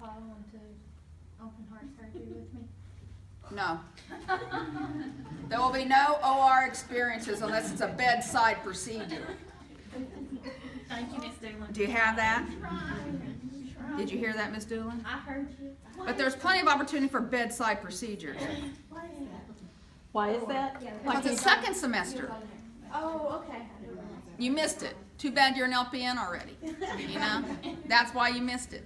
following to open heart surgery with me? No. There will be no OR experiences unless it's a bedside procedure. Thank you, Miss Dillon. Do you have that? Did you hear that, Ms. Doolin? I heard you. But there's plenty of opportunity for bedside procedures. Why is that? Because it's second semester. Oh, okay. You missed it. Too bad you're an LPN already. You know? That's why you missed it.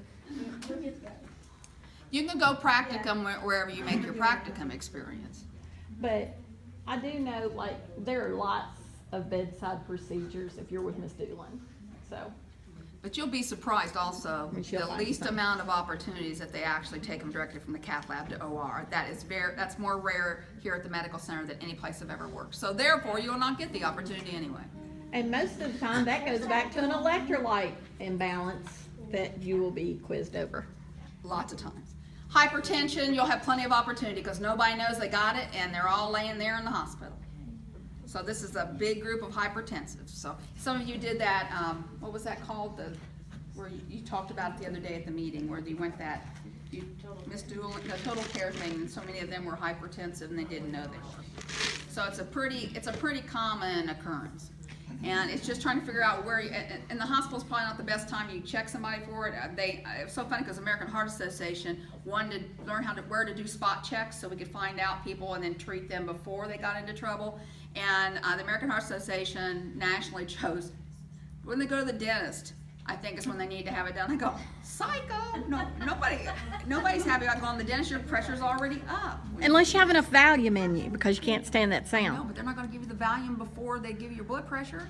You can go practicum wherever you make your practicum experience. But I do know, like, there are lots of bedside procedures if you're with Miss Doolin. So, But you'll be surprised also She'll the find least something. amount of opportunities that they actually take them directly from the cath lab to OR. That's more rare here at the medical center than any place I've ever worked. So therefore, you will not get the opportunity anyway. and most of the time that goes back to an electrolyte imbalance that you will be quizzed over. Lots of times. Hypertension, you'll have plenty of opportunity because nobody knows they got it and they're all laying there in the hospital. So this is a big group of hypertensives. So some of you did that, what was that called? Where you talked about it the other day at the meeting where you went that, Miss Doolin, the total care thing, and so many of them were hypertensive and they didn't know they were. So it's a pretty common occurrence. And it's just trying to figure out where, and the hospital's probably not the best time you check somebody for it. It's so funny because American Heart Association wanted to learn where to do spot checks so we could find out people and then treat them before they got into trouble. And the American Heart Association nationally chose, when they go to the dentist, I think is when they need to have it done. I go, psycho! No, nobody's happy about going to the dentist. Your pressure's already up. Unless you have enough Valium in you, because you can't stand that No, sound. but they're not going to give you the Valium before they give you your blood pressure.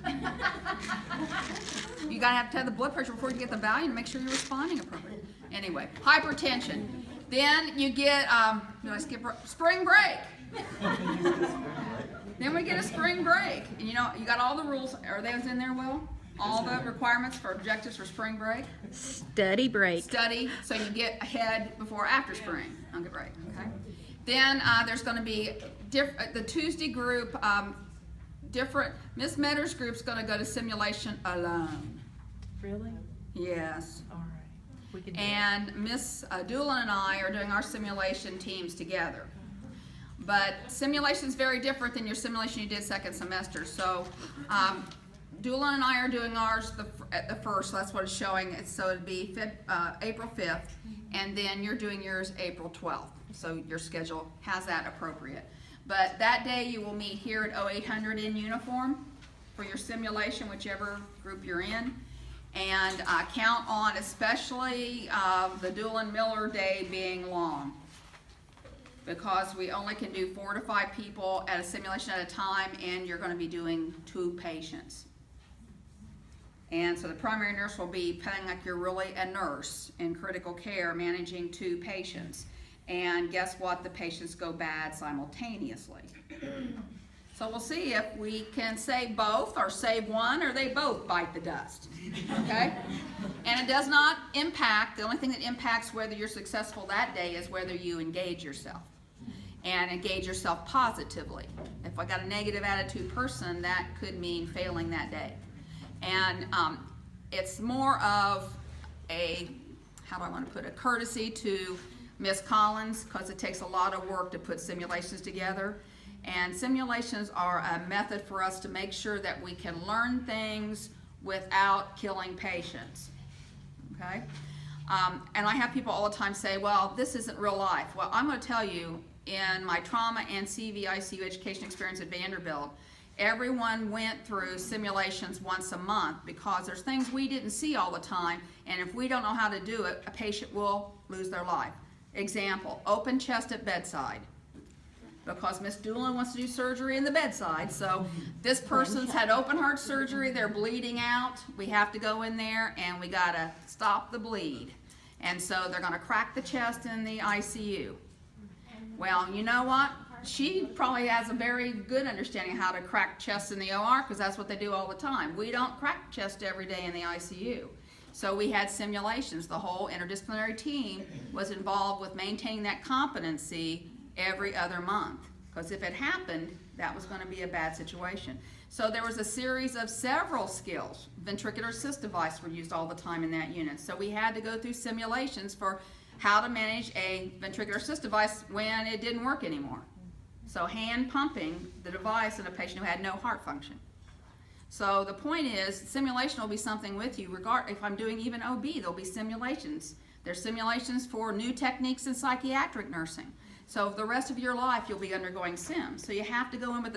You got to have the blood pressure before you get the Valium to make sure you're responding appropriately. Anyway, hypertension. Then you get, did I skip spring break? Then we get a spring break. And you know, you got all the rules. Are those in there, Will? All the requirements for objectives for spring break? Study break. Study, so you get ahead before after spring. Okay, break, okay? Then there's going to be the Tuesday group, different. Miss Metter's group's going to go to simulation alone. Really? Yes. All right. We can do And Miss Doolin and I are doing our simulation teams together. But simulation is very different than your simulation you did second semester. So Doolin and I are doing ours at the first, so that's what it's showing. So it'd be April 5th, and then you're doing yours April 12th. So your schedule has that appropriate. But that day you will meet here at 0800 in uniform for your simulation, whichever group you're in. And count on especially the Doolin Miller day being long, because we only can do 4 to 5 people at a simulation at a time, and you're going to be doing 2 patients. And so the primary nurse will be playing like you're really a nurse in critical care managing 2 patients. And guess what? The patients go bad simultaneously. So we'll see if we can save both or save one, or they both bite the dust. Okay? And it does not impact, the only thing that impacts whether you're successful that day is whether you engage yourself. And engage yourself positively. If I got a negative attitude person, that could mean failing that day. And it's more of a, how do I want to put it, courtesy to Miss Collins, because it takes a lot of work to put simulations together. And simulations are a method for us to make sure that we can learn things without killing patients. Okay? And I have people all the time say, well, this isn't real life. Well, I'm going to tell you, in my trauma and CV ICU education experience at Vanderbilt, everyone went through simulations once a month because there's things we didn't see all the time, and if we don't know how to do it, a patient will lose their life. Example, open chest at bedside. Because Miss Doolin wants to do surgery in the bedside, so this person's had open heart surgery, they're bleeding out, we have to go in there and we gotta stop the bleed. And so they're gonna crack the chest in the ICU. Well, you know what? She probably has a very good understanding of how to crack chests in the OR, because that's what they do all the time. We don't crack chest every day in the ICU. So we had simulations. The whole interdisciplinary team was involved with maintaining that competency every other month, because if it happened, that was going to be a bad situation. So there was a series of several skills. Ventricular assist device were used all the time in that unit. So we had to go through simulations for how to manage a ventricular assist device when it didn't work anymore. So hand pumping the device in a patient who had no heart function. So the point is, simulation will be something with you. If I'm doing even OB, there'll be simulations. There's simulations for new techniques in psychiatric nursing. So the rest of your life, you'll be undergoing sims. So you have to go in with